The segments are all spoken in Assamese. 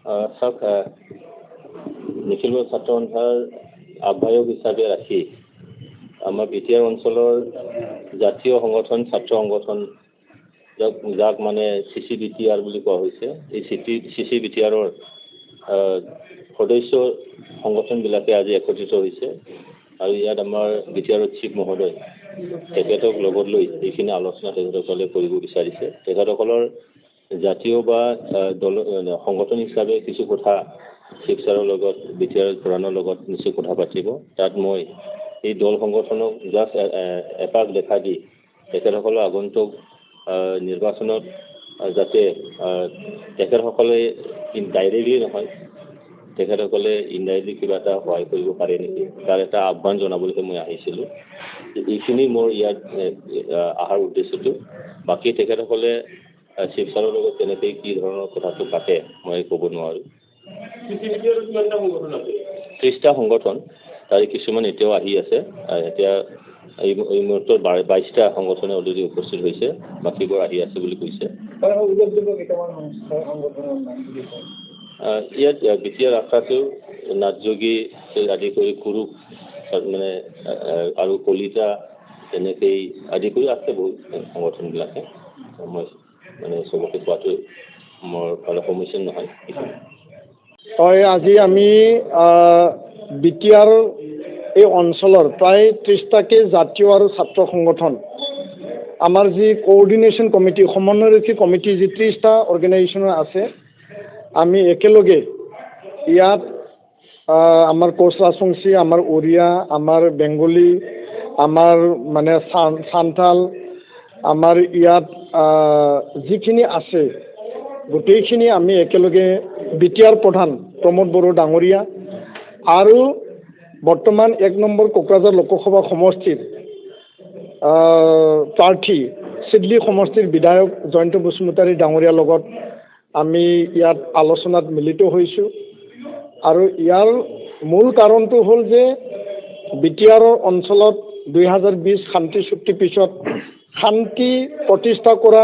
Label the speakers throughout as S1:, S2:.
S1: চাওক নিখিল ছাত্ৰ সন্থাৰ আহ্বায়ক হিচাপে ৰাখি আমাৰ বিটিআৰ অঞ্চলৰ জাতীয় সংগঠন ছাত্ৰ সংগঠন যাক মানে CCBTR বুলি কোৱা হৈছে, এই CCBTRৰ সদস্য সংগঠনবিলাকে আজি একত্ৰিত হৈছে আৰু ইয়াত আমাৰ বিটিআৰৰ চিফ মহোদয় তেখেতক লগত লৈ এইখিনি আলোচনা তেখেতসকলে কৰিব বিচাৰিছে। তেখেতসকলৰ জাতীয় বা দল সংগঠন হিচাপে কিছু কথা শিৱসাৰৰ লগত বিটিআৰ প্ৰধানৰ লগত নিশ্চয় কথা পাতিব। তাত মই এই দল সংগঠনক জাষ্ট এপাক দেখা দি তেখেতসকলৰ আগন্তুক নিৰ্বাচনত যাতে তেখেতসকলে ডাইৰেক্টলি নহয়, তেখেতসকলে ইনডাইৰেক্টলি কিবা এটা সহায় কৰিব পাৰে নেকি, তাৰ এটা আহ্বান জনাবলৈ মই আহিছিলোঁ। এইখিনি মোৰ ইয়াত অহাৰ উদ্দেশ্যটো। বাকী তেখেতসকলে শিৱসাৰৰ লগত তেনেকৈ কি ধৰণৰ কথাটো পাতে মই ক'ব নোৱাৰোঁ। 30টা সংগঠন, তাৰে কিছুমান এতিয়াও আহি আছে। এতিয়া এই মুহূৰ্তত 22টা সংগঠনে অলৰেডি উপস্থিত হৈছে, বাকীবোৰ আহি আছে বুলি কৈছে। ইয়াত বিটিআৰ আশাটো নাথযোগী আদি কৰি কুৰুক মানে আৰু কলিতা তেনেকেই আদি কৰি আছে বহুত সংগঠনবিলাকে। মই মানে চবকে কোৱাটো মোৰ ফালে সমস্যা নহয়।
S2: হয়, আজি আমি বিটিআৰ এই অঞ্চলৰ প্ৰায় 30টাকে জাতীয় আৰু ছাত্ৰ সংগঠন, আমাৰ যি কোঅৰ্ডিনেশ্যন কমিটি, সমন্বয়ৰক্ষী কমিটি যি 30টা অৰ্গেনাইজেশ্যনৰ আছে, আমি একেলগে ইয়াত আমাৰ কোচ ৰাজবংশী, আমাৰ উৰিয়া, আমাৰ বেংগলী, আমাৰ মানে সান্থাল, আমাৰ ইয়াত যিখিনি আছে গোটেইখিনি আমি একেলগে বিটিআৰ প্ৰধান প্ৰমোদ বড়ো ডাঙৰীয়া আৰু বৰ্তমান 1 নম্বৰ কোকৰাঝাৰ লোকসভা সমষ্টিৰ প্ৰাৰ্থী চিডলি সমষ্টিৰ বিধায়ক জয়ন্ত বসুমতাৰী ডাঙৰীয়াৰ লগত আমি ইয়াত আলোচনাত মিলিত হৈছোঁ। আৰু ইয়াৰ মূল কাৰণটো হ'ল যে বিটিআৰৰ অঞ্চলত 2020 শান্তি চুক্তিৰ পিছত শান্তি প্ৰতিষ্ঠা কৰা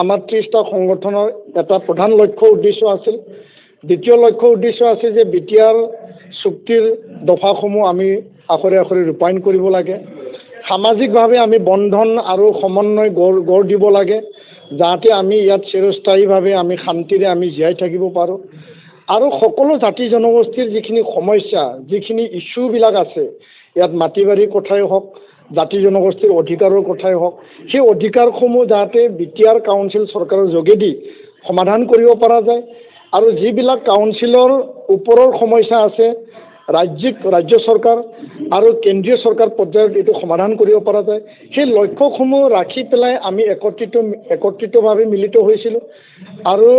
S2: আমাৰ 30টা সংগঠনৰ এটা প্ৰধান লক্ষ্য উদ্দেশ্য আছিল। দ্বিতীয় লক্ষ্য উদ্দেশ্য আছে যে বিটিআৰ চুক্তিৰ দফাসমূহ আমি আখৰে আখৰে ৰূপায়ণ কৰিব লাগে। সামাজিকভাৱে আমি বন্ধন আৰু সমন্বয় গঢ় দিব লাগে, যাতে আমি ইয়াত চিৰস্থায়ীভাৱে আমি শান্তিৰে আমি জীয়াই থাকিব পাৰোঁ। আৰু সকলো জাতি জনগোষ্ঠীৰ যিখিনি সমস্যা, যিখিনি ইছ্যুবিলাক আছে, ইয়াত মাটি বাৰীৰ কথাই হওক, জাতি জনগোষ্ঠীৰ অধিকাৰৰ কথাই হওক, সেই অধিকাৰসমূহ যাতে বিটিআৰ কাউন্সিল চৰকাৰৰ যোগেদি সমাধান কৰিব পৰা যায়। আৰু যিবিলাক কাউন্সিলৰ ওপৰৰ সমস্যা আছে, ৰাজ্য চৰকাৰ আৰু কেন্দ্ৰীয় চৰকাৰ পৰ্যায়ত এইটো সমাধান কৰিব পৰা যায়। সেই লক্ষ্যসমূহ ৰাখি পেলাই আমি একত্ৰিতভাৱে মিলিত হৈছিলোঁ আৰু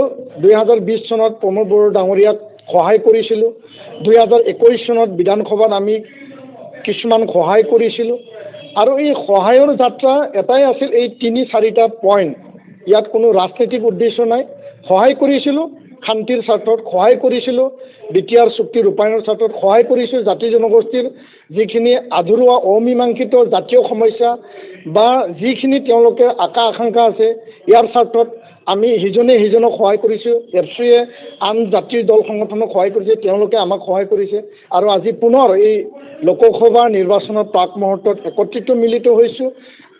S2: 2020 চনত প্ৰমোদ বড়ো ডাঙৰীয়াক সহায় কৰিছিলোঁ। 2021 চনত বিধানসভাত আমি কিছুমান সহায় কৰিছিলোঁ। আৰু এই সহায়ৰ যাত্ৰা এটাই আছিল, এই 3-4টা পইণ্ট। ইয়াত কোনো ৰাজনৈতিক উদ্দেশ্য নাই। সহায় কৰিছিলোঁ শান্তিৰ স্বাৰ্থত, সহায় কৰিছিলোঁ বিটিআৰ চুক্তি ৰূপায়ণৰ স্বাৰ্থত, সহায় কৰিছোঁ জাতি জনগোষ্ঠীৰ যিখিনি আধৰুৱা অমীমাংসিত জাতীয় সমস্যা বা যিখিনি তেওঁলোকে আকাংক্ষা আছে ইয়াৰ স্বাৰ্থত আমি সিজনে সিজনক সহায় কৰিছোঁ। এফচিয়ে আন জাতিৰ দল সংগঠনক সহায় কৰিছে, তেওঁলোকে আমাক সহায় কৰিছে। আৰু আজি পুনৰ এই লোকসভা নিৰ্বাচনৰ প্ৰাক মুহূৰ্তত একত্ৰিত মিলিত হৈছোঁ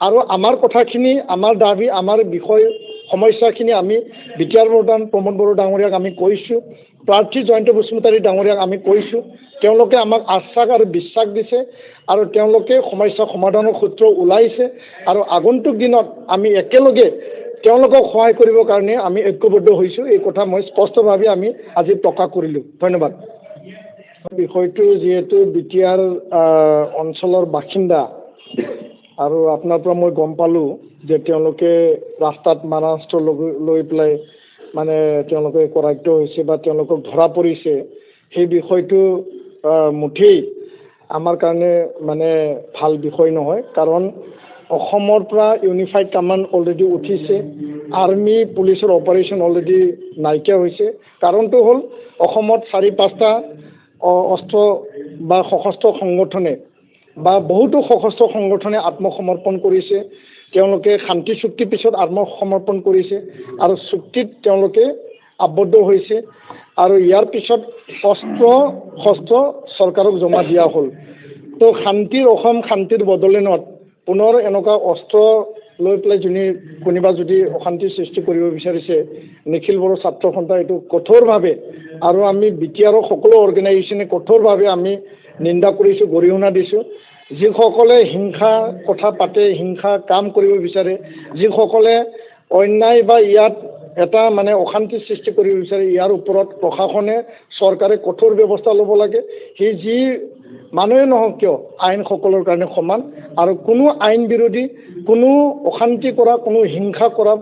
S2: আৰু আমাৰ কথাখিনি, আমাৰ দাবী, আমাৰ বিষয় সমস্যাখিনি আমি বিটিআৰ প্ৰধান প্ৰমোদ বড়ো ডাঙৰীয়াক আমি কৈছোঁ, প্ৰাৰ্থী জয়ন্ত বসুমতাৰী ডাঙৰীয়াক আমি কৈছোঁ। তেওঁলোকে আমাক আশ্বাস আৰু বিশ্বাস দিছে আৰু তেওঁলোকে সমস্যা সমাধানৰ সূত্ৰ ওলাইছে আৰু আগন্তুক দিনত আমি একেলগে তেওঁলোকক সহায় কৰিবৰ কাৰণে আমি ঐক্যবদ্ধ হৈছোঁ। এই কথা মই স্পষ্টভাৱে আমি আজি প্ৰকাশ কৰিলোঁ। ধন্যবাদ। বিষয়টো যিহেতু বিটিআৰ অঞ্চলৰ বাসিন্দা আৰু আপোনাৰ পৰা মই গম পালোঁ যে তেওঁলোকে ৰাস্তাত মাৰাস্ত্ৰ লৈ পেলাই মানে তেওঁলোকে কৰায়ত্ব হৈছে বা তেওঁলোকক ধৰা পৰিছে, সেই বিষয়টো মুঠেই আমাৰ কাৰণে মানে ভাল বিষয় নহয়। কাৰণ অসমৰ পৰা ইউনিফাইড কামাণ্ড অলৰেডি উঠিছে, আৰ্মি পুলিচৰ অপাৰেশ্যন অলৰেডি নাইকিয়া হৈছে। কাৰণটো হ'ল অসমত 4-5টা অস্ত্ৰ বা সশস্ত্ৰ সংগঠনে বা বহুতো সশস্ত্ৰ সংগঠনে আত্মসমৰ্পণ কৰিছে। তেওঁলোকে শান্তি চুক্তিৰ পিছত আত্মসমৰ্পণ কৰিছে আৰু চুক্তিত তেওঁলোকে আবদ্ধ হৈছে আৰু ইয়াৰ পিছত শস্ত্ৰ চৰকাৰক জমা দিয়া হ'ল। তো শান্তিৰ অসম শান্তিৰ বদলিনত পুনৰ এনেকুৱা অস্ত্ৰ লৈ পেলাই কোনোবা যদি অশান্তিৰ সৃষ্টি কৰিব বিচাৰিছে, নিখিল বড়ো ছাত্ৰ সন্থা এইটো কঠোৰভাৱে আৰু আমি BTR সকলো অৰ্গেনাইজেশ্যনে কঠোৰভাৱে আমি নিন্দা কৰিছোঁ, গৰিহণা দিছোঁ। যিসকলে হিংসা কথা পাতে, হিংসা কাম কৰিব বিচাৰে, যিসকলে অন্যায় বা ইয়াত এটা মানে অশান্তি সৃষ্টি কৰিব বিচাৰে, ইয়াৰ ওপৰত প্ৰশাসনে চৰকাৰে কঠোৰ ব্যৱস্থা ল'ব লাগে। সেই যি মানুহে নহওক কিয় আইন সকলৰ কাৰণে সমান আৰু কোনো আইন বিৰোধী, কোনো অশান্তি কৰা, কোনো হিংসা কৰা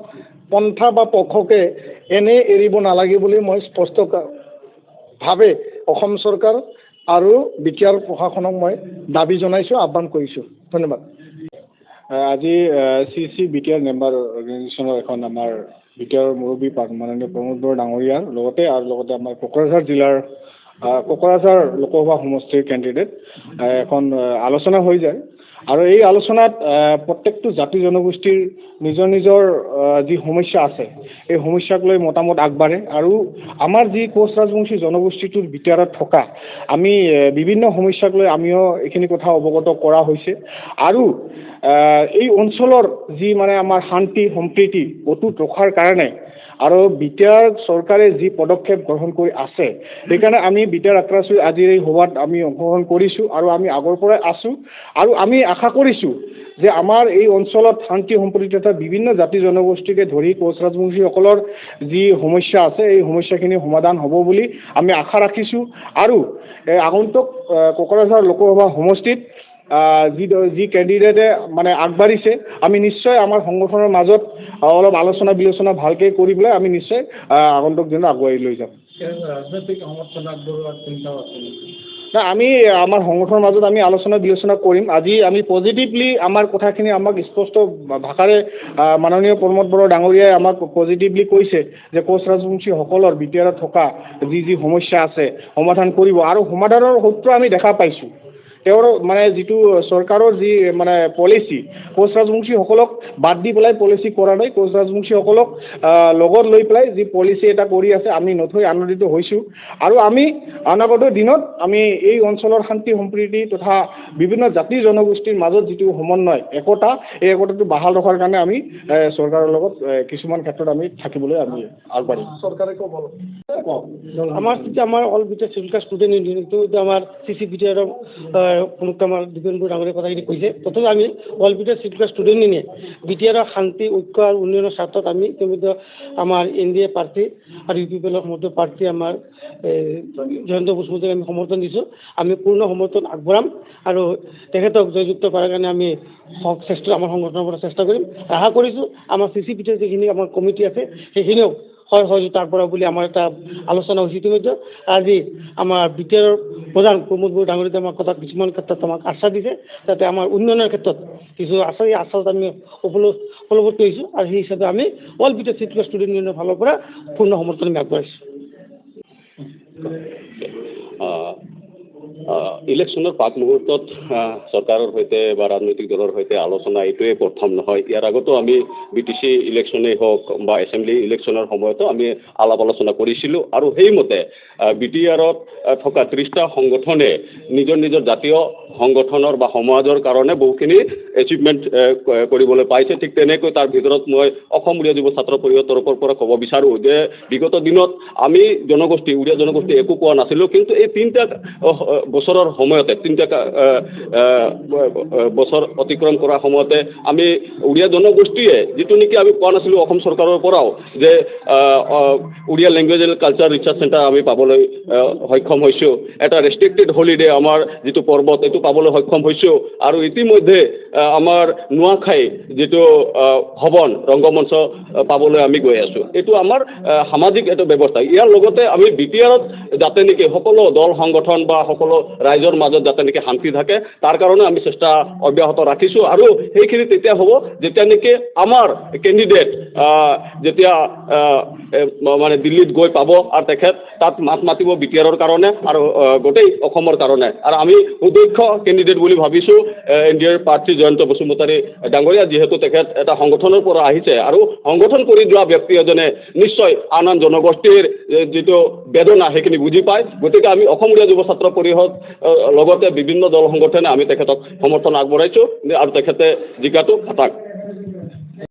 S2: পন্থা বা পক্ষকে এনে এৰিব নালাগে বুলি মই স্পষ্টভাৱে অসম চৰকাৰ আৰু BTR প্ৰশাসনক মই দাবী জনাইছোঁ, আহ্বান কৰিছোঁ। ধন্যবাদ।
S3: আজি CC BTR মেম্বাৰ অৰ্গেনাইজেশ্যনৰ এখন আমাৰ BTR মুৰব্বী মাননীয় প্ৰমোদ বড়ো ডাঙৰীয়াৰ লগতে আমাৰ কোকৰাঝাৰ জিলাৰ কোকৰাঝাৰ লোকসভা সমষ্টিৰ কেণ্ডিডেট এখন আলোচনা হৈ যায় আৰু এই আলোচনাত প্ৰত্যেকটো জাতি জনগোষ্ঠীৰ নিজৰ নিজৰ যি সমস্যা আছে এই সমস্যাক লৈ মতামত আগবাঢ়ে আৰু আমাৰ যি কোচ ৰাজবংশী জনগোষ্ঠীটোৰ ভিতৰত থকা আমি বিভিন্ন সমস্যাক লৈ আমিও এইখিনি কথা অৱগত কৰা হৈছে আৰু এই অঞ্চলৰ যি মানে আমাৰ শান্তি সম্প্ৰীতি অটুট ৰখাৰ কাৰণে আৰু BTR চৰকাৰে যি পদক্ষেপ গ্ৰহণ কৰি আছে সেইকাৰণে আমি BTR আক্ৰাসী আজিৰ এই সভাত আমি অংশগ্ৰহণ কৰিছোঁ আৰু আমি আগৰ পৰাই আছোঁ আৰু আমি আশা কৰিছোঁ যে আমাৰ এই অঞ্চলত শান্তি সম্প্ৰীতি তথা বিভিন্ন জাতি জনগোষ্ঠীকে ধৰি কোচ ৰাজবংশীসকলৰ যি সমস্যা আছে এই সমস্যাখিনি সমাধান হ'ব বুলি আমি আশা ৰাখিছোঁ আৰু আগন্তুক কোকৰাঝাৰ লোকসভা সমষ্টিত যি কেণ্ডিডেটে মানে আগবাঢ়িছে আমি নিশ্চয় আমাৰ সংগঠনৰ মাজত অলপ আলোচনা বিলোচনা ভালকৈ কৰি পেলাই আমি নিশ্চয় আগন্তুক দিনত আগুৱাই লৈ যাম।
S4: ৰাজনৈতিক সমৰ্থন আগবঢ়োৱাৰ চিন্তাও আছে?
S3: না, আমি আমাৰ সংগঠনৰ মাজত আমি আলোচনা বিলোচনা কৰিম। আজি আমি পজিটিভলি আমাৰ কথাখিনি আমাক স্পষ্ট ভাষাৰে মাননীয় প্ৰমোদ বড়ো ডাঙৰীয়াই আমাক পজিটিভলি কৈছে যে কোচ ৰাজবংশীসকলৰ BTR থকা যি সমস্যা আছে সমাধান কৰিব আৰু সমাধানৰ সূত্ৰ আমি দেখা পাইছোঁ। তেওঁৰ মানে যিটো চৰকাৰৰ যি মানে পলিচি কোচ ৰাজবংশীসকলক বাদ দি পেলাই পলিচি কৰা নাই, কোচ ৰাজবংশীসকলক লগত লৈ পেলাই যি পলিচি এটা কৰি আছে আমি নথৈ আনন্দিত হৈছোঁ আৰু আমি অনাগত দিনত আমি এই অঞ্চলৰ শান্তি সম্প্ৰীতি তথা বিভিন্ন জাতি জনগোষ্ঠীৰ মাজত যিটো সমন্বয় একতা এই একতাটো বাহাল ৰখাৰ কাৰণে আমি চৰকাৰৰ লগত কিছুমান ক্ষেত্ৰত আমি থাকিবলৈ আমি আগবাঢ়িম।
S2: চৰকাৰে ক'ব
S4: আমাৰ all BTR civil caste student ইউনিয়নটো আমাৰ CC BTR প্ৰমুখ্য আমাৰ দীপেন বড়ো ডাঙৰীয়াই কথাখিনি কৈছে। প্ৰথমে আমি all BTR civil caste student ইউনিয়নে BTR শান্তি ঐক্য আৰু উন্নয়নৰ স্বাৰ্থত আমি ইতিমধ্যে আমাৰ NDA প্ৰাৰ্থী আৰু UPPLৰ সমৰ্থ প্ৰাৰ্থী আমাৰ জয়ন্ত বসুমতাৰীক আমি সমৰ্থন দিছোঁ। আমি পূৰ্ণ সমৰ্থন আগবঢ়াম আৰু তেখেতক জয়যুক্ত কৰাৰ কাৰণে আমি আমাৰ সংগঠনৰ পৰা চেষ্টা কৰিম। আশা কৰিছোঁ আমাৰ CC BTR যিখিনি আমাৰ কমিটি আছে সেইখিনিও সহযোগিতা আগবঢ়াব বুলি আমাৰ এটা আলোচনা হৈছে। ইতিমধ্যে আজি আমাৰ BTR প্ৰধান প্ৰমোদ বড়ো ডাঙৰীয়াই আমাৰ কথা কিছুমান ক্ষেত্ৰত আমাক আশ্বাস দিছে যাতে আমাৰ উন্নয়নৰ ক্ষেত্ৰত কিছু আছে, এই আশ্বাস আমি ফলৱৰ্তী হৈছোঁ আৰু সেই হিচাপে আমি all BTR civil caste student ইউনিয়নৰ ফালৰ পৰা পূৰ্ণ সমৰ্থন আমি আগবঢ়াইছোঁ।
S5: ইলেকশ্যনৰ পাক মুহূৰ্তত চৰকাৰৰ সৈতে বা ৰাজনৈতিক দলৰ সৈতে আলোচনা এইটোৱে প্ৰথম নহয়। ইয়াৰ আগতো আমি BTC ইলেকশ্যনেই হওক বা এছেম্বলি ইলেকশ্যনৰ সময়তো আমি আলাপ আলোচনা কৰিছিলোঁ আৰু সেইমতে BTRত থকা 30টা সংগঠনে নিজৰ নিজৰ জাতীয় সংগঠনৰ বা সমাজৰ কাৰণে বহুখিনি এচিভমেণ্ট কৰিবলৈ পাইছে। ঠিক তেনেকৈ তাৰ ভিতৰত মই অসম উড়িয়া যুৱ ছাত্ৰ পৰিষদৰ তৰফৰ পৰা ক'ব বিচাৰোঁ যে বিগত দিনত আমি উড়িয়া জনগোষ্ঠী একো পোৱা নাছিলোঁ, কিন্তু এই 3টা বছৰৰ সময়তে 3টা বছৰ অতিক্ৰম কৰাৰ সময়তে আমি উড়িয়া জনগোষ্ঠীয়ে যিটো নেকি আমি পোৱা নাছিলোঁ অসম চৰকাৰৰ পৰাও যে Oriya language and culture research centre আমি পাবলৈ সক্ষম হৈছোঁ। এটা ৰেষ্ট্ৰিক্টেড হলিডে আমাৰ যিটো পৰ্বত এইটো পাবলৈ সক্ষম হৈছোঁ আৰু ইতিমধ্যে আমাৰ নোৱাখাই যিটো ভৱন ৰংগমঞ্চ পাবলৈ আমি গৈ আছোঁ। এইটো আমাৰ সামাজিক এটা ব্যৱস্থা। ইয়াৰ লগতে আমি BTRত যাতে নেকি সকলো দল সংগঠন বা সকলো ৰাইজৰ মাজত যাতে নেকি শান্তি থাকে তাৰ কাৰণে আমি চেষ্টা অব্যাহত ৰাখিছোঁ আৰু সেইখিনি তেতিয়া হ'ব যেতিয়া নেকি আমাৰ কেণ্ডিডেট যেতিয়া মানে দিল্লীত গৈ পাব আৰু তেখেত তাত মাত মাতিব বিটিআৰৰ কাৰণে আৰু গোটেই অসমৰ কাৰণে আৰু আমি সুদক্ষ কেণ্ডিডেট বুলি ভাবিছোঁ NDAৰ প্ৰাৰ্থী জয়ন্ত বসুমতাৰী ডাঙৰীয়া যিহেতু তেখেত এটা সংগঠনৰ পৰা আহিছে আৰু সংগঠন কৰি যোৱা ব্যক্তি এজনে নিশ্চয় আন আন জনগোষ্ঠীৰ যিটো বেদনা সেইখিনি বুজি পায় গতিকে আমি অসমীয়া যুৱ ছাত্ৰ পৰিষদ লগতে বিভিন্ন দল সংগঠনে আমি তেখেতক সমৰ্থন আগবঢ়াইছোঁ আৰু তেখেতে জিকাটো খাটাক